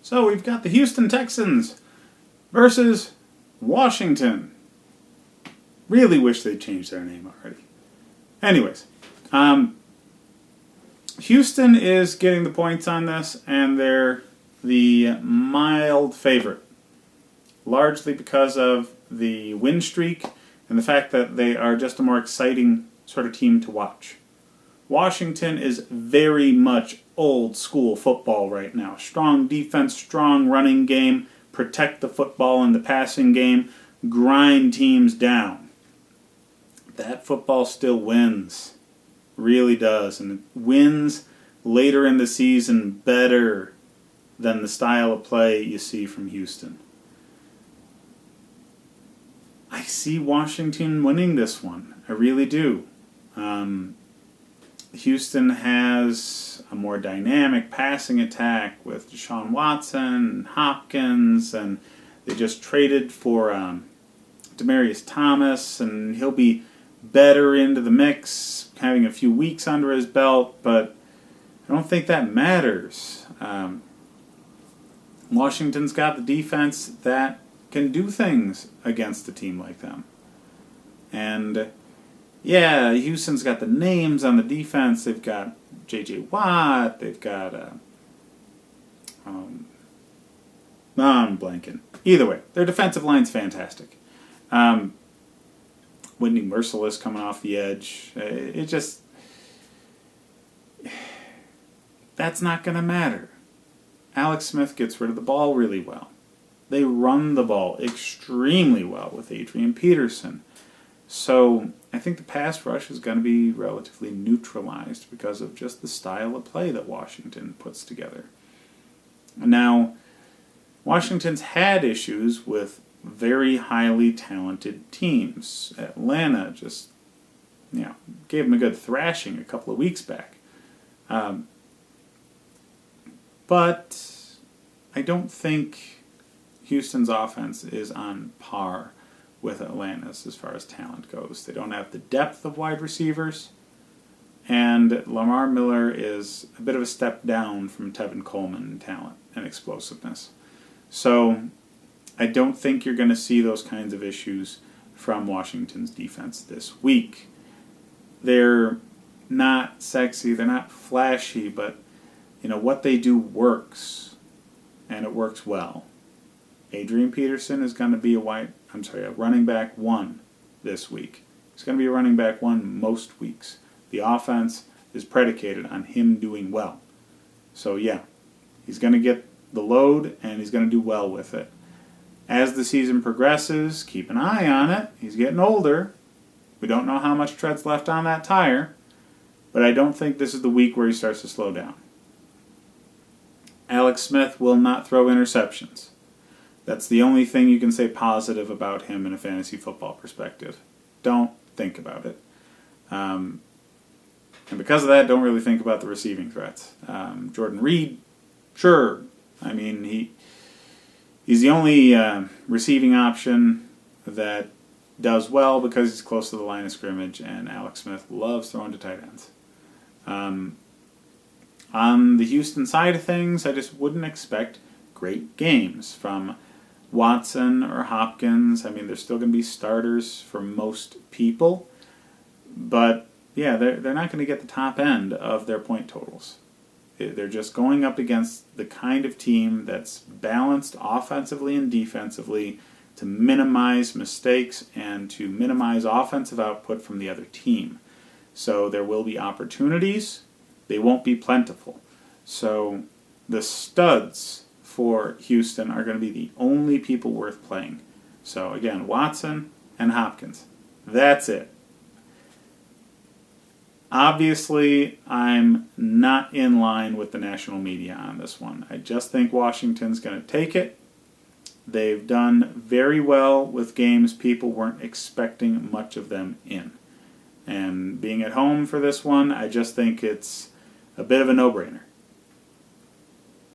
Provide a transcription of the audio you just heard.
So we've got the Houston Texans versus Washington. Really wish they'd changed their name already. Anyways, Houston is getting the points on this, and they're the mild favorite, largely because of the win streak and the fact that they are just a more exciting sort of team to watch. Washington is very much old school football right now. Strong defense, strong running game, protect the football in the passing game, grind teams down. That football still wins. Really does. And it wins later in the season better than the style of play you see from Houston. I see Washington winning this one. I really do. Houston has a more dynamic passing attack with Deshaun Watson and Hopkins, and they just traded for Demaryius Thomas, and he'll be better into the mix, having a few weeks under his belt, but I don't think that matters. Washington's got the defense that can do things against a team like them. And yeah, Houston's got the names on the defense. They've got J.J. Watt. They've got I'm blanking. Either way, their defensive line's fantastic. Whitney Merciless coming off the edge. It just... That's not going to matter. Alex Smith gets rid of the ball really well. They run the ball extremely well with Adrian Peterson. So I think the pass rush is going to be relatively neutralized because of just the style of play that Washington puts together. Now, Washington's had issues with very highly talented teams. Atlanta just, gave them a good thrashing a couple of weeks back. But I don't think Houston's offense is on par with Atlanta's as far as talent goes. They don't have the depth of wide receivers, and Lamar Miller is a bit of a step down from Tevin Coleman in talent and explosiveness. So I don't think you're going to see those kinds of issues from Washington's defense this week. They're not sexy, they're not flashy, but what they do works, and it works well. Adrian Peterson is going to be a running back one this week. He's going to be a running back one most weeks. The offense is predicated on him doing well. So yeah, he's going to get the load, and he's going to do well with it. As the season progresses, keep an eye on it. He's getting older. We don't know how much tread's left on that tire, but I don't think this is the week where he starts to slow down. Alex Smith will not throw interceptions. That's the only thing you can say positive about him in a fantasy football perspective. Don't think about it. And because of that, don't really think about the receiving threats. Jordan Reed, sure. I mean, he's the only receiving option that does well because he's close to the line of scrimmage, and Alex Smith loves throwing to tight ends. On the Houston side of things, I just wouldn't expect great games from Watson or Hopkins. I mean, they're still going to be starters for most people, but yeah, they're not going to get the top end of their point totals. They're just going up against the kind of team that's balanced offensively and defensively to minimize mistakes and to minimize offensive output from the other team. So there will be opportunities. They won't be plentiful. So the studs for Houston are going to be the only people worth playing. So again, Watson and Hopkins. That's it. Obviously, I'm not in line with the national media on this one. I just think Washington's going to take it. They've done very well with games people weren't expecting much of them in. And being at home for this one, I just think it's a bit of a no-brainer.